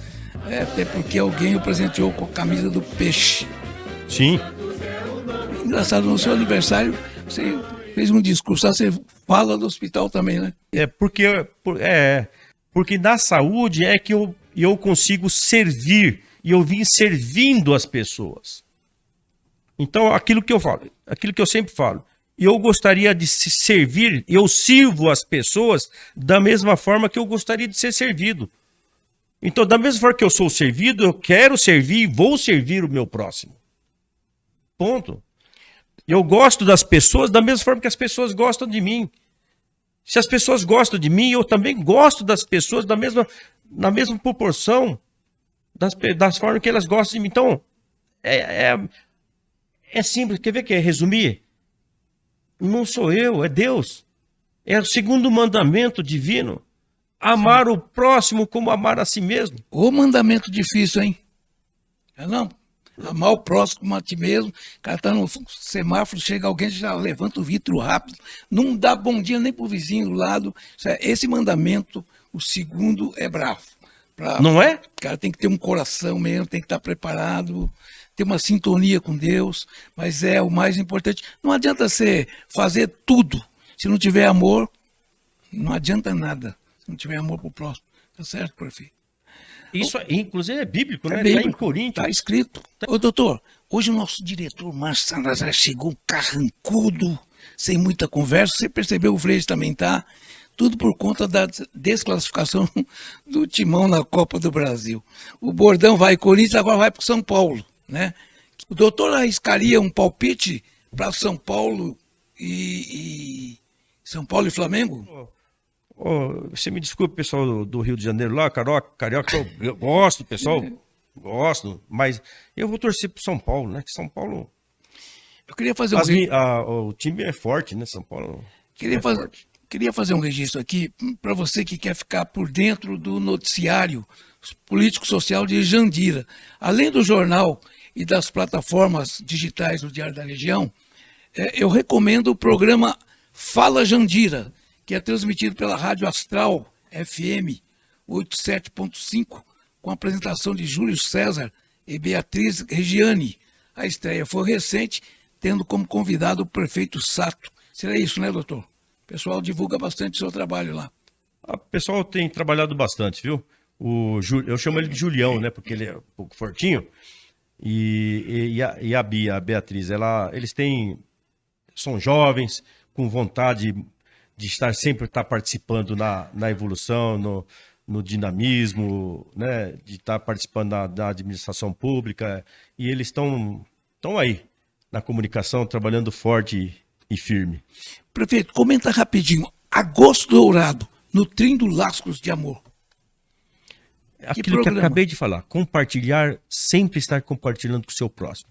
Até porque alguém o presenteou com a camisa do Peixe. Sim. Engraçado, no seu aniversário, você fez um discurso, você fala do hospital também, né? Porque na saúde é que eu consigo servir, e eu vim servindo as pessoas. Então, aquilo que eu sempre falo, eu gostaria de se servir, eu sirvo as pessoas da mesma forma que eu gostaria de ser servido. Então, da mesma forma que eu sou servido, eu quero servir e vou servir o meu próximo. Ponto. Eu gosto das pessoas da mesma forma que as pessoas gostam de mim. Se as pessoas gostam de mim, eu também gosto das pessoas na mesma proporção das formas que elas gostam de mim. Então, é simples. Quer ver que é resumir? Não sou eu, é Deus. É o segundo mandamento divino. Amar o próximo como amar a si mesmo. O mandamento difícil, hein? Não? Amar o próximo como a ti mesmo. O cara tá no semáforo, chega alguém, já levanta o vidro rápido. Não dá bom dia nem pro vizinho do lado. Esse mandamento, o segundo, é bravo. Não é? O cara tem que ter um coração mesmo, tem que estar preparado, ter uma sintonia com Deus, mas é o mais importante. Não adianta você fazer tudo. Se não tiver amor, não adianta nada. Se não tiver amor pro próximo. Tá certo, prefeito? Isso, inclusive, é bíblico, né? Bíblico, tá em Coríntios. Tá escrito. Ô, doutor, hoje o nosso diretor Márcio Sanazar chegou carrancudo, sem muita conversa. Você percebeu, o Freire também tá. Tudo por conta da desclassificação do Timão na Copa do Brasil. O bordão vai Corinthians, agora vai para São Paulo, né? O doutor arriscaria um palpite para São Paulo e Flamengo? Você me desculpe, pessoal do Rio de Janeiro lá, Carioca, eu gosto, pessoal, gosto, mas eu vou torcer pro São Paulo, né? Que São Paulo... Eu queria fazer o time é forte, né, São Paulo? Queria fazer um registro aqui para você que quer ficar por dentro do noticiário político-social de Jandira. Além do jornal e das plataformas digitais do Diário da Região, eu recomendo o programa Fala Jandira, que é transmitido pela Rádio Astral FM 87.5, com a apresentação de Júlio César e Beatriz Regiane. A estreia foi recente, tendo como convidado o prefeito Sato. Será isso, né, doutor? O pessoal divulga bastante o seu trabalho lá. O pessoal tem trabalhado bastante, viu? Eu chamo ele de Julião, né? Porque ele é um pouco fortinho. E a Beatriz, eles são jovens, com vontade de sempre estar participando na evolução, no dinamismo, né? De estar participando da administração pública. E eles estão aí, na comunicação, trabalhando forte e firme. Prefeito, comenta rapidinho. Agosto Dourado, nutrindo laços de amor. Aquilo que eu acabei de falar. Compartilhar, sempre estar compartilhando com o seu próximo.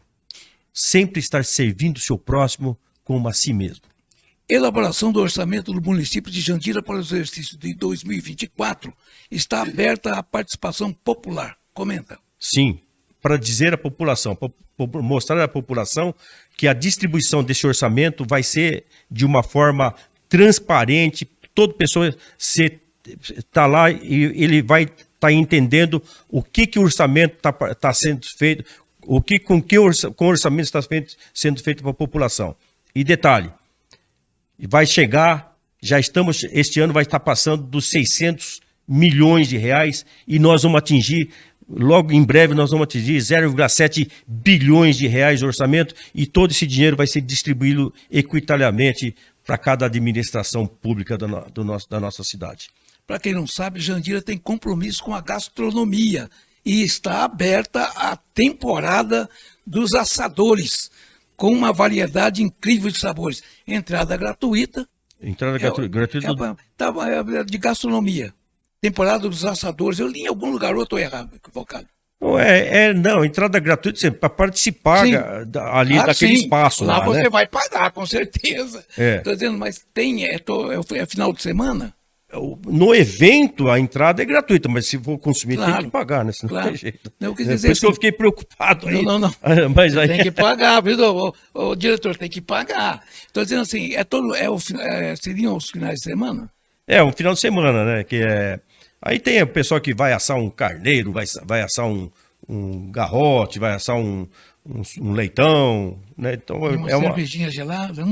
Sempre estar servindo o seu próximo como a si mesmo. Elaboração do orçamento do município de Jandira para o exercício de 2024 está aberta à participação popular. Comenta. Sim, para dizer à população, para mostrar à população que a distribuição desse orçamento vai ser de uma forma transparente, toda pessoa está lá e ele vai estar entendendo o que o orçamento está sendo feito, Com o orçamento está sendo feito para a população. E detalhe, vai chegar, este ano vai estar passando dos 600 milhões de reais e nós vamos atingir, logo em breve nós vamos atingir 0,7 bilhões de reais de orçamento e todo esse dinheiro vai ser distribuído equitariamente para cada administração pública da nossa cidade. Para quem não sabe, Jandira tem compromisso com a gastronomia e está aberta a temporada dos assadores, com uma variedade incrível de sabores. Entrada gratuita. Entrada gratuita De gastronomia. Temporada dos assadores. Eu li em algum lugar, ou estou errado, equivocado. Não, entrada gratuita para participar ali daquele espaço. Lá você né? vai pagar, com certeza. Estou dizendo, mas tem, é final de semana? No evento, a entrada é gratuita, mas se for consumir, tem que pagar, né? Senão não tem jeito. Eu quis dizer por isso que eu fiquei preocupado aí. Não. Mas aí... Tem que pagar, viu? O diretor tem que pagar. Estou dizendo assim, seriam os finais de semana? Um final de semana, né? Aí tem o pessoal que vai assar um carneiro, vai assar um garrote, vai assar um leitão, né? Então, uma cervejinha gelada?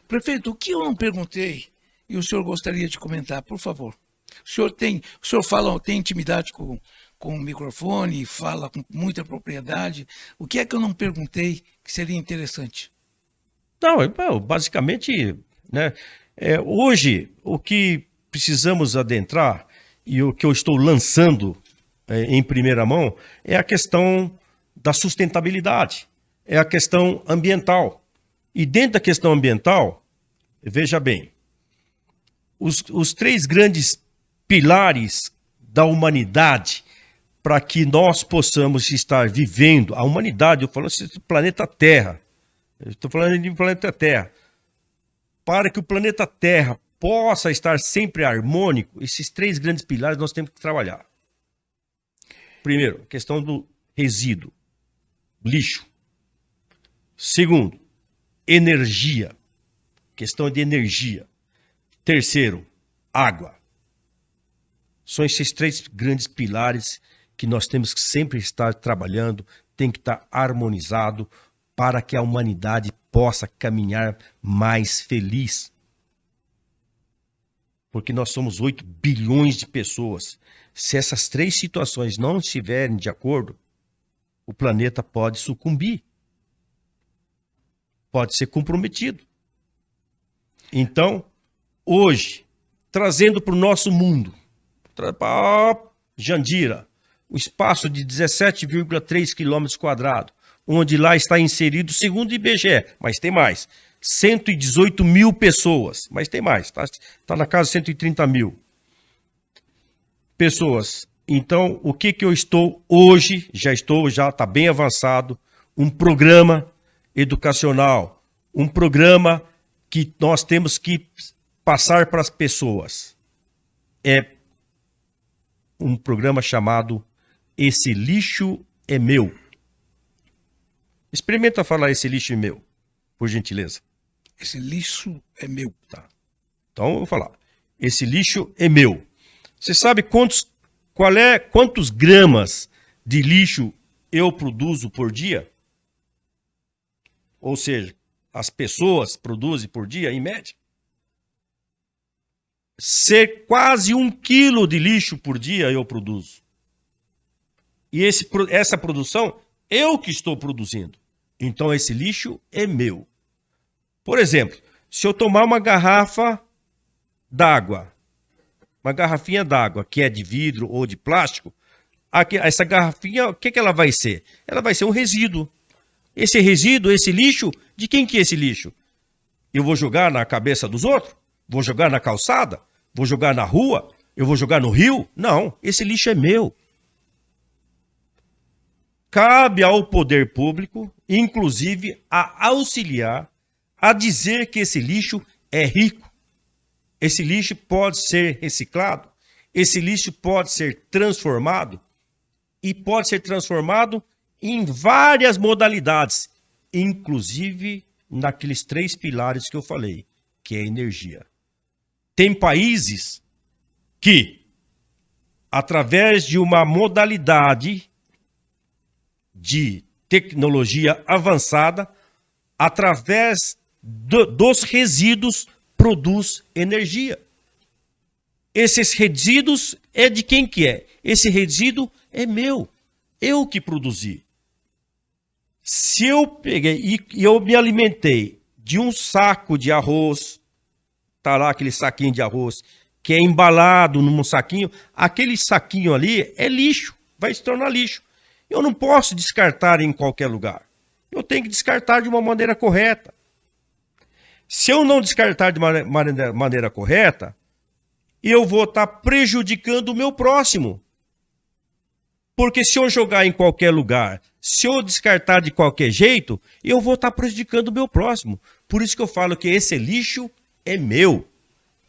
Prefeito, o que eu não perguntei e o senhor gostaria de comentar, por favor? O senhor tem intimidade com o microfone, fala com muita propriedade. O que é que eu não perguntei que seria interessante? Não, basicamente, né? Hoje, o que precisamos adentrar e o que eu estou lançando em primeira mão é a questão da sustentabilidade, é a questão ambiental. E dentro da questão ambiental, veja bem, os 3 grandes pilares da humanidade para que nós possamos estar vivendo, a humanidade, eu falo assim, do planeta Terra, eu estou falando de planeta Terra, para que o planeta Terra possa estar sempre harmônico, esses 3 grandes pilares nós temos que trabalhar. Primeiro, a questão do resíduo, lixo. Segundo, energia, questão de energia. Terceiro, água. São esses 3 grandes pilares que nós temos que sempre estar trabalhando, tem que estar harmonizado para que a humanidade possa caminhar mais feliz. Porque nós somos 8 bilhões de pessoas. Se essas 3 situações não estiverem de acordo, o planeta pode sucumbir. Pode ser comprometido. Então, hoje, trazendo para o nosso mundo, para Jandira, o espaço de 17,3 km², onde lá está inserido, segundo o IBGE, mas tem mais, 118 mil pessoas, mas tem mais, está na casa de 130 mil pessoas. Então, o que eu estou hoje, já está bem avançado, um programa educacional, um programa que nós temos que passar para as pessoas. É um programa chamado Esse Lixo é Meu. Experimenta falar esse lixo é meu, por gentileza. Esse lixo é meu. Tá. Então eu vou falar. Esse lixo é meu. Você sabe quantos gramas de lixo eu produzo por dia? Ou seja, as pessoas produzem por dia, em média? Ser quase 1 quilo de lixo por dia eu produzo. E essa produção, eu que estou produzindo. Então esse lixo é meu. Por exemplo, se eu tomar uma garrafa d'água, uma garrafinha d'água que é de vidro ou de plástico, essa garrafinha, o que ela vai ser? Ela vai ser um resíduo. Esse resíduo, esse lixo, de quem que é esse lixo? Eu vou jogar na cabeça dos outros? Vou jogar na calçada? Vou jogar na rua? Eu vou jogar no rio? Não, esse lixo é meu. Cabe ao poder público, inclusive, a auxiliar, a dizer que esse lixo é rico. Esse lixo pode ser reciclado, esse lixo pode ser transformado, e pode ser transformado em várias modalidades, inclusive naqueles 3 pilares que eu falei, que é a energia. Tem países que, através de uma modalidade de tecnologia avançada, através dos resíduos, produz energia. Esses resíduos é de quem que é? Esse resíduo é meu. Eu que produzi. Se eu peguei e eu me alimentei de um saco de arroz, tá lá aquele saquinho de arroz, que é embalado num saquinho, aquele saquinho ali é lixo, vai se tornar lixo. Eu não posso descartar em qualquer lugar. Eu tenho que descartar de uma maneira correta. Se eu não descartar de maneira correta, eu vou estar prejudicando o meu próximo. Porque se eu jogar em qualquer lugar, se eu descartar de qualquer jeito, eu vou estar prejudicando o meu próximo. Por isso que eu falo que esse lixo é meu.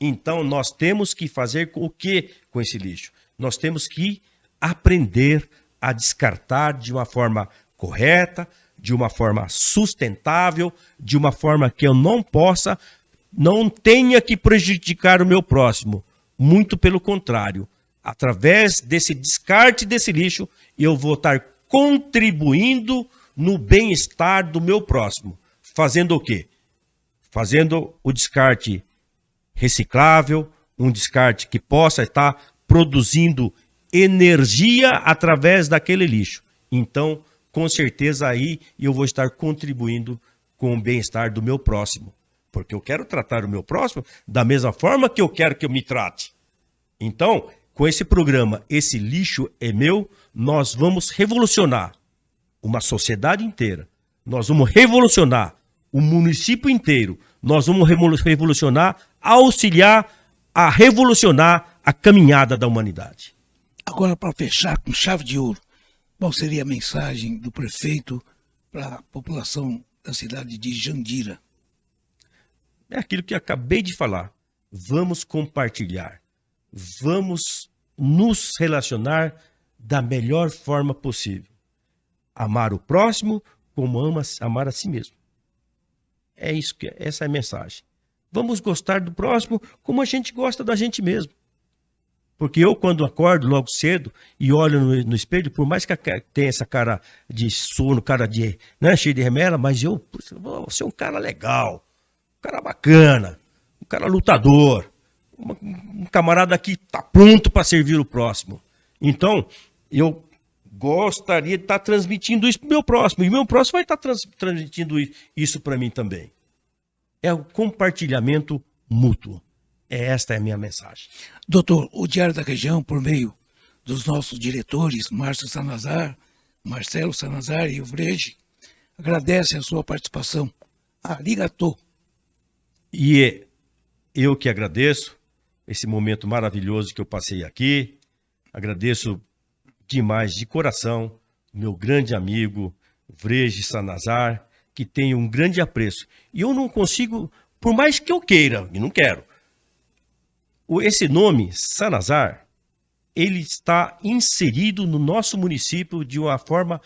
Então nós temos que fazer o que com esse lixo? Nós temos que aprender a descartar de uma forma correta, de uma forma sustentável, de uma forma que eu não tenha que prejudicar o meu próximo. Muito pelo contrário, através desse descarte desse lixo, eu vou estar contribuindo no bem-estar do meu próximo. Fazendo o quê? Fazendo o descarte reciclável, um descarte que possa estar produzindo energia através daquele lixo. Então, com certeza aí eu vou estar contribuindo com o bem-estar do meu próximo. Porque eu quero tratar o meu próximo da mesma forma que eu quero que eu me trate. Então, com esse programa, Esse Lixo é Meu, nós vamos revolucionar uma sociedade inteira. Nós vamos revolucionar o município inteiro. Nós vamos revolucionar, auxiliar a revolucionar a caminhada da humanidade. Agora, para fechar com chave de ouro, qual seria a mensagem do prefeito para a população da cidade de Jandira? É aquilo que acabei de falar. Vamos compartilhar. Vamos nos relacionar da melhor forma possível. Amar o próximo como amar a si mesmo. Essa é a mensagem. Vamos gostar do próximo como a gente gosta da gente mesmo. Porque eu, quando acordo logo cedo e olho no espelho, por mais que tenha essa cara de sono, cara de, né, cheio de remela, mas eu vou ser um cara legal, um cara bacana, um cara lutador, um camarada que está pronto para servir o próximo. Então, eu gostaria de estar transmitindo isso para o meu próximo, e o meu próximo vai estar transmitindo isso para mim também. É o compartilhamento mútuo. Esta é a minha mensagem. Doutor, o Diário da Região, por meio dos nossos diretores, Márcio Sanazar, Marcelo Sanazar e o Vrege, agradece a sua participação. Arigatô. E eu que agradeço esse momento maravilhoso que eu passei aqui. Agradeço demais, de coração, meu grande amigo Vrege Sanazar, que tem um grande apreço. E eu não consigo, por mais que eu queira, e não quero, esse nome, Sanazar, ele está inserido no nosso município de uma forma,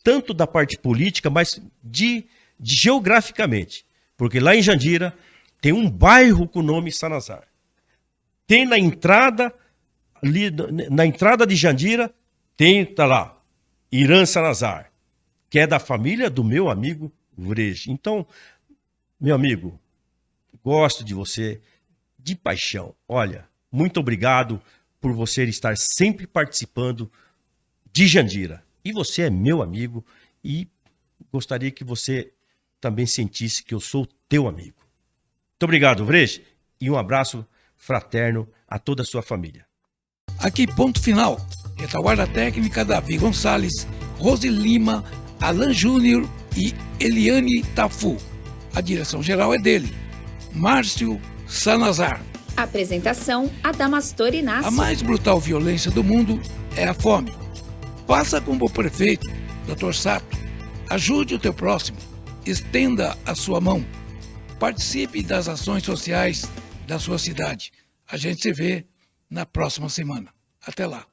tanto da parte política, mas de geograficamente. Porque lá em Jandira tem um bairro com o nome Sanazar. Tem na entrada, ali, na entrada de Jandira, tá lá, Irã Sanazar, que é da família do meu amigo Vrege. Então, meu amigo, gosto de você de paixão. Olha, muito obrigado por você estar sempre participando de Jandira. E você é meu amigo e gostaria que você também sentisse que eu sou teu amigo. Muito obrigado, Vrege, e um abraço fraterno a toda a sua família. Aqui, ponto final. Retaguarda técnica Davi Gonçalves, Rose Lima, Alan Júnior e Eliane Tafu. A direção geral é dele, Márcio Sanazar. Apresentação: Adamastor Inácio. A mais brutal violência do mundo é a fome. Faça como o prefeito, Dr. Sato. Ajude o teu próximo. Estenda a sua mão. Participe das ações sociais da sua cidade. A gente se vê na próxima semana. Até lá.